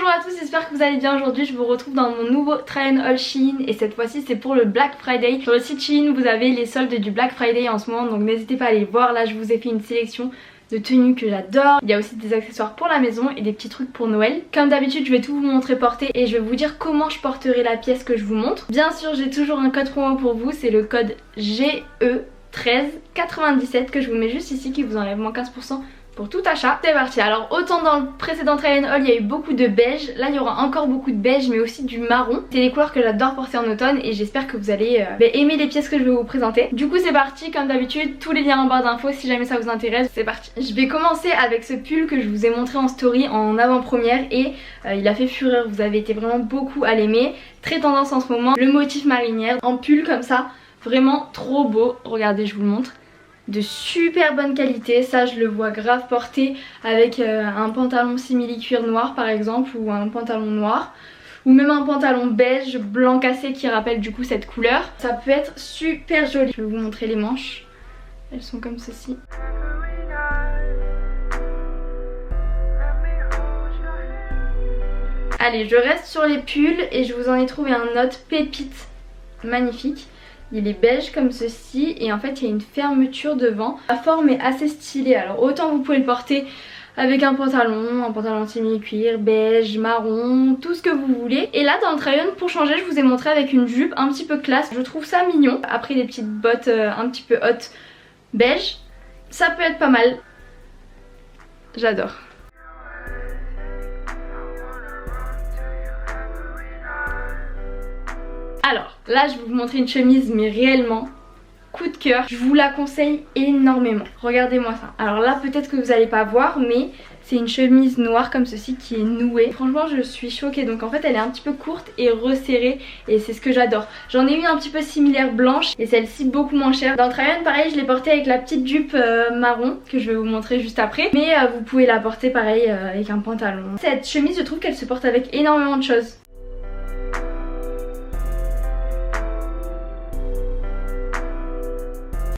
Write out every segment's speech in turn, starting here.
Bonjour à tous, j'espère que vous allez bien. Aujourd'hui je vous retrouve dans mon nouveau try and haul Shein et cette fois-ci c'est pour le Black Friday. Sur le site Shein vous avez les soldes du Black Friday en ce moment, donc n'hésitez pas à aller voir. Là je vous ai fait une sélection de tenues que j'adore. Il y a aussi des accessoires pour la maison et des petits trucs pour Noël. Comme d'habitude je vais tout vous montrer porter et je vais vous dire comment je porterai la pièce que je vous montre. Bien sûr j'ai toujours un code promo pour vous, c'est le code GE1397 que je vous mets juste ici qui vous enlève moins 15% pour tout achat. C'est parti. Alors autant dans le précédent try and haul il y a eu beaucoup de beige, là il y aura encore beaucoup de beige mais aussi du marron. C'est des couleurs que j'adore porter en automne et j'espère que vous allez aimer les pièces que je vais vous présenter. Du coup c'est parti, comme d'habitude tous les liens en barre d'infos si jamais ça vous intéresse. C'est parti. Je vais commencer avec ce pull que je vous ai montré en story en avant-première et il a fait fureur, vous avez été vraiment beaucoup à l'aimer. Très tendance en ce moment, le motif marinière en pull comme ça, vraiment trop beau. Regardez, je vous le montre. De super bonne qualité, ça je le vois grave porter avec un pantalon simili cuir noir par exemple, ou un pantalon noir, ou même un pantalon beige blanc cassé qui rappelle du coup cette couleur. Ça peut être super joli. Je vais vous montrer les manches, elles sont comme ceci. Allez, je reste sur les pulls et je vous en ai trouvé un autre pépite magnifique. Il est beige comme ceci et en fait il y a une fermeture devant. La forme est assez stylée, alors autant vous pouvez le porter avec un pantalon simili cuir, beige, marron, tout ce que vous voulez. Et là dans le try-on pour changer je vous ai montré avec une jupe un petit peu classe, je trouve ça mignon. Après des petites bottes un petit peu hautes beige, ça peut être pas mal. J'adore. Alors là je vais vous montrer une chemise mais réellement coup de cœur, je vous la conseille énormément. Regardez-moi ça. Alors là peut-être que vous n'allez pas voir mais c'est une chemise noire comme ceci qui est nouée. Franchement je suis choquée, donc en fait elle est un petit peu courte et resserrée et c'est ce que j'adore. J'en ai eu un petit peu similaire blanche et celle-ci beaucoup moins chère. Dans le try-on pareil je l'ai portée avec la petite jupe marron que je vais vous montrer juste après, mais vous pouvez la porter pareil avec un pantalon. Cette chemise je trouve qu'elle se porte avec énormément de choses.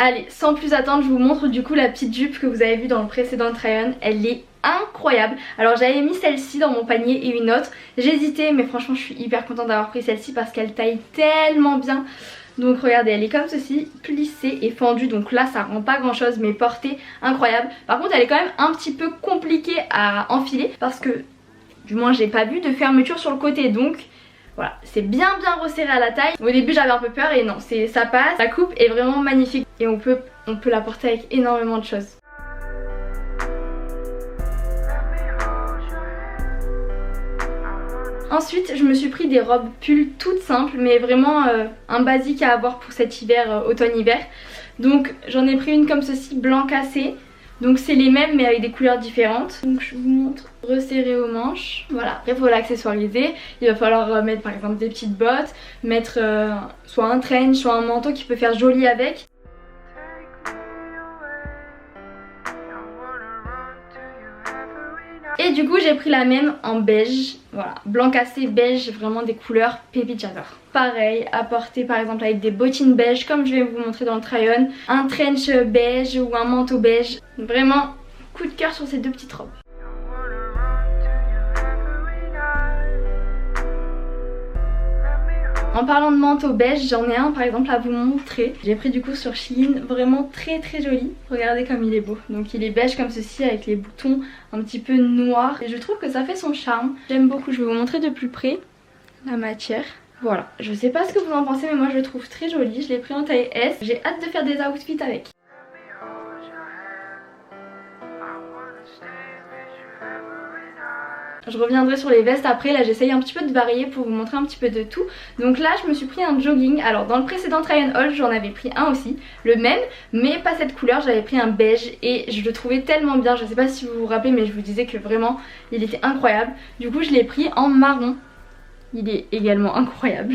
Allez, sans plus attendre, je vous montre du coup la petite jupe que vous avez vue dans le précédent try-on. Elle est incroyable. Alors j'avais mis celle-ci dans mon panier et une autre. J'hésitais mais franchement je suis hyper contente d'avoir pris celle-ci parce qu'elle taille tellement bien. Donc regardez, elle est comme ceci, plissée et fendue, donc là ça rend pas grand chose mais portée incroyable. Par contre elle est quand même un petit peu compliquée à enfiler parce que du moins j'ai pas vu de fermeture sur le côté, donc voilà, c'est bien resserré à la taille. Au début j'avais un peu peur et non, ça passe. La coupe est vraiment magnifique et on peut la porter avec énormément de choses. Ensuite je me suis pris des robes pull toutes simples mais vraiment un basique à avoir pour cet hiver, automne-hiver. Donc j'en ai pris une comme ceci, blanc cassé. Donc c'est les mêmes mais avec des couleurs différentes. Donc je vous montre, resserré aux manches. Voilà, après il faut l'accessoiriser. Il va falloir mettre par exemple des petites bottes, mettre soit un trench, soit un manteau qui peut faire joli avec. Et du coup j'ai pris la même en beige, voilà, blanc cassé, beige, vraiment des couleurs pépites, j'adore. Pareil, à porter par exemple avec des bottines beige comme je vais vous montrer dans le try-on, un trench beige ou un manteau beige. Vraiment coup de cœur sur ces deux petites robes. En parlant de manteau beige, j'en ai un par exemple à vous montrer. J'ai pris du coup sur Shein, vraiment très joli. Regardez comme il est beau. Donc il est beige comme ceci avec les boutons un petit peu noirs. Et je trouve que ça fait son charme. J'aime beaucoup, je vais vous montrer de plus près la matière. Voilà, je sais pas ce que vous en pensez mais moi je le trouve très joli. Je l'ai pris en taille S. J'ai hâte de faire des outfits avec. Je reviendrai sur les vestes après, là j'essaye un petit peu de varier pour vous montrer un petit peu de tout. Donc là je me suis pris un jogging, alors dans le précédent try and haul j'en avais pris un aussi, le même mais pas cette couleur, j'avais pris un beige et je le trouvais tellement bien, je sais pas si vous vous rappelez mais je vous disais que vraiment il était incroyable. Du coup je l'ai pris en marron, il est également incroyable,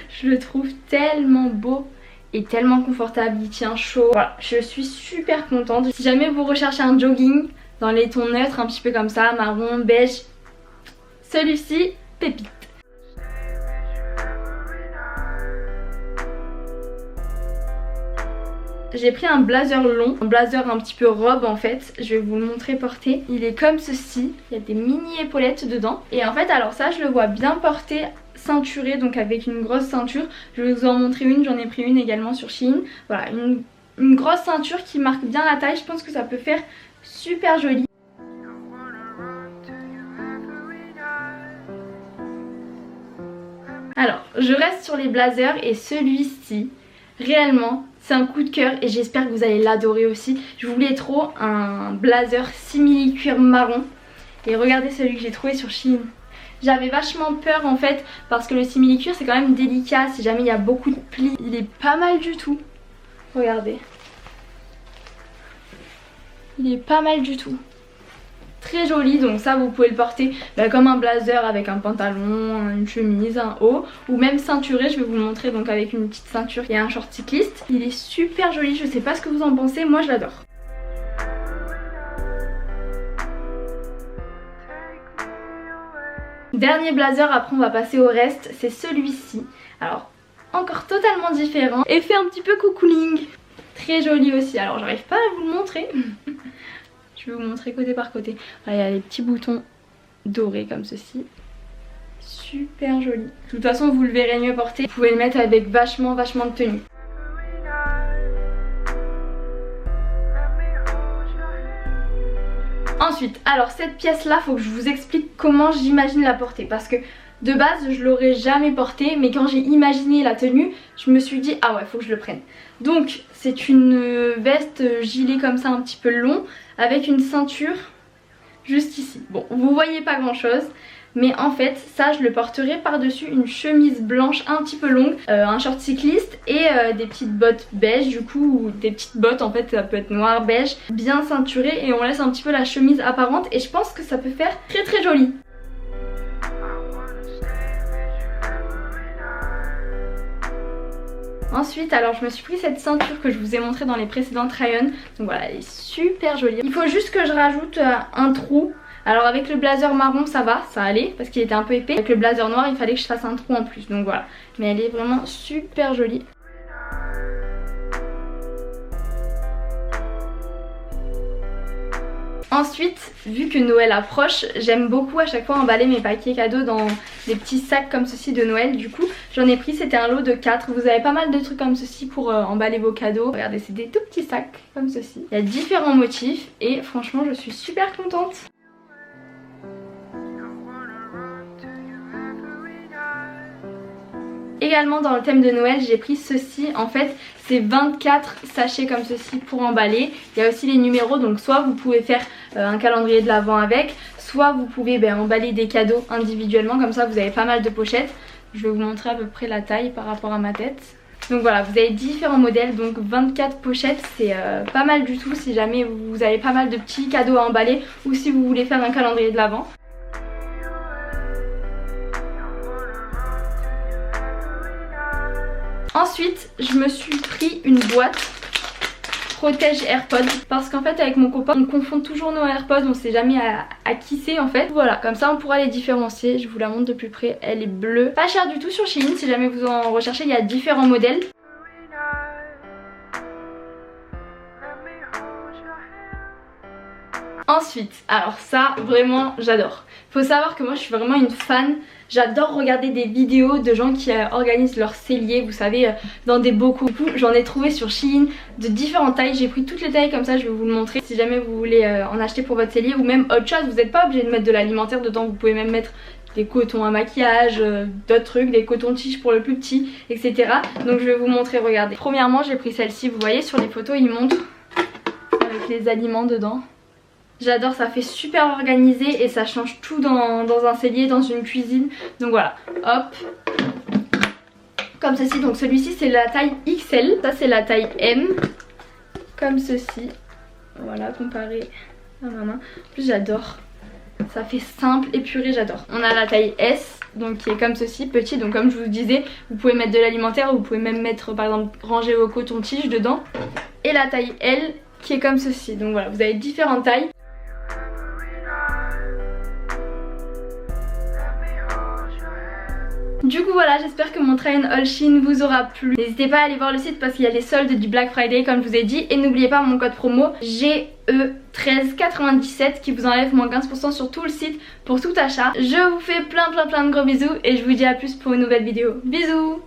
je le trouve tellement beau et tellement confortable, il tient chaud. Voilà, je suis super contente. Si jamais vous recherchez un jogging dans les tons neutres un petit peu comme ça, marron, beige, celui-ci, pépite. J'ai pris un blazer long, un blazer un petit peu robe en fait. Je vais vous le montrer porté. Il est comme ceci, il y a des mini épaulettes dedans. Et en fait alors ça je le vois bien porté, ceinturé, donc avec une grosse ceinture. Je vais vous en montrer une, j'en ai pris une également sur Shein. Voilà, une grosse ceinture qui marque bien la taille. Je pense que ça peut faire super joli. Alors je reste sur les blazers et celui-ci réellement c'est un coup de cœur et j'espère que vous allez l'adorer aussi. Je voulais trop un blazer simili cuir marron et regardez celui que j'ai trouvé sur Shein. J'avais vachement peur en fait parce que le simili cuir c'est quand même délicat si jamais il y a beaucoup de plis. Il est pas mal du tout. Regardez. Il est pas mal du tout. Très joli, donc ça vous pouvez le porter comme un blazer avec un pantalon, une chemise, un haut ou même ceinturé. Je vais vous le montrer donc avec une petite ceinture et un short cycliste. Il est super joli, je sais pas ce que vous en pensez, moi je l'adore. Dernier blazer, après on va passer au reste, c'est celui-ci. Alors encore totalement différent, effet un petit peu cocooning. Très joli aussi, alors j'arrive pas à vous le montrer. Je vais vous montrer côté par côté. Voilà, il y a les petits boutons dorés comme ceci. Super joli. De toute façon vous le verrez mieux porté. Vous pouvez le mettre avec vachement de tenue. Ensuite, alors cette pièce là, faut que je vous explique comment j'imagine la porter. Parce que de base je l'aurais jamais porté, mais quand j'ai imaginé la tenue, je me suis dit ah ouais faut que je le prenne. Donc c'est une veste gilet comme ça un petit peu long avec une ceinture juste ici. Bon vous voyez pas grand chose, mais en fait ça je le porterai par dessus une chemise blanche un petit peu longue, un short cycliste et des petites bottes beige du coup, ou des petites bottes en fait ça peut être noir beige, bien ceinturé et on laisse un petit peu la chemise apparente et je pense que ça peut faire très joli. Ensuite alors je me suis pris cette ceinture que je vous ai montrée dans les précédentes try-on. Donc voilà elle est super jolie. Il faut juste que je rajoute un trou. Alors avec le blazer marron ça va, ça allait parce qu'il était un peu épais. Avec le blazer noir il fallait que je fasse un trou en plus. Donc voilà, mais elle est vraiment super jolie. Ensuite, vu que Noël approche, j'aime beaucoup à chaque fois emballer mes paquets cadeaux dans des petits sacs comme ceci de Noël. Du coup, j'en ai pris, c'était un lot de 4. Vous avez pas mal de trucs comme ceci pour emballer vos cadeaux. Regardez, c'est des tout petits sacs comme ceci. Il y a différents motifs et franchement, je suis super contente. Également dans le thème de Noël j'ai pris ceci, en fait c'est 24 sachets comme ceci pour emballer. Il y a aussi les numéros, donc soit vous pouvez faire un calendrier de l'Avent avec, soit vous pouvez emballer des cadeaux individuellement, comme ça vous avez pas mal de pochettes. Je vais vous montrer à peu près la taille par rapport à ma tête. Donc voilà, vous avez différents modèles, donc 24 pochettes c'est pas mal du tout si jamais vous avez pas mal de petits cadeaux à emballer ou si vous voulez faire un calendrier de l'Avent. Ensuite, je me suis pris une boîte protège AirPods parce qu'en fait avec mon copain on confond toujours nos AirPods, on sait jamais à qui c'est en fait. Voilà, comme ça on pourra les différencier. Je vous la montre de plus près, elle est bleue. Pas chère du tout sur Shein, si jamais vous en recherchez, il y a différents modèles. Ensuite, alors ça vraiment j'adore. Faut savoir que moi je suis vraiment une fan. J'adore regarder des vidéos de gens qui organisent leurs celliers, vous savez, dans des bocaux. J'en ai trouvé sur Shein de différentes tailles. J'ai pris toutes les tailles comme ça, je vais vous le montrer. Si jamais vous voulez en acheter pour votre cellier ou même autre chose, vous n'êtes pas obligé de mettre de l'alimentaire dedans. Vous pouvez même mettre des cotons à maquillage, d'autres trucs, des cotons-tiges pour le plus petit, etc. Donc je vais vous montrer, regardez. Premièrement j'ai pris celle-ci, vous voyez sur les photos il montre avec les aliments dedans. J'adore, ça fait super organisé et ça change tout dans un cellier, dans une cuisine. Donc voilà, hop, comme ceci. Donc celui-ci c'est la taille XL, ça c'est la taille M, comme ceci. Voilà, comparé à ma main. En plus j'adore, ça fait simple, épuré, j'adore. On a la taille S, donc qui est comme ceci, petit. Donc comme je vous disais, vous pouvez mettre de l'alimentaire, vous pouvez même mettre par exemple ranger vos cotons-tiges dedans. Et la taille L qui est comme ceci. Donc voilà, vous avez différentes tailles. Du coup voilà, j'espère que mon try and haul Shein vous aura plu. N'hésitez pas à aller voir le site parce qu'il y a les soldes du Black Friday comme je vous ai dit. Et n'oubliez pas mon code promo GE1397 qui vous enlève moins 15% sur tout le site pour tout achat. Je vous fais plein de gros bisous et je vous dis à plus pour une nouvelle vidéo. Bisous.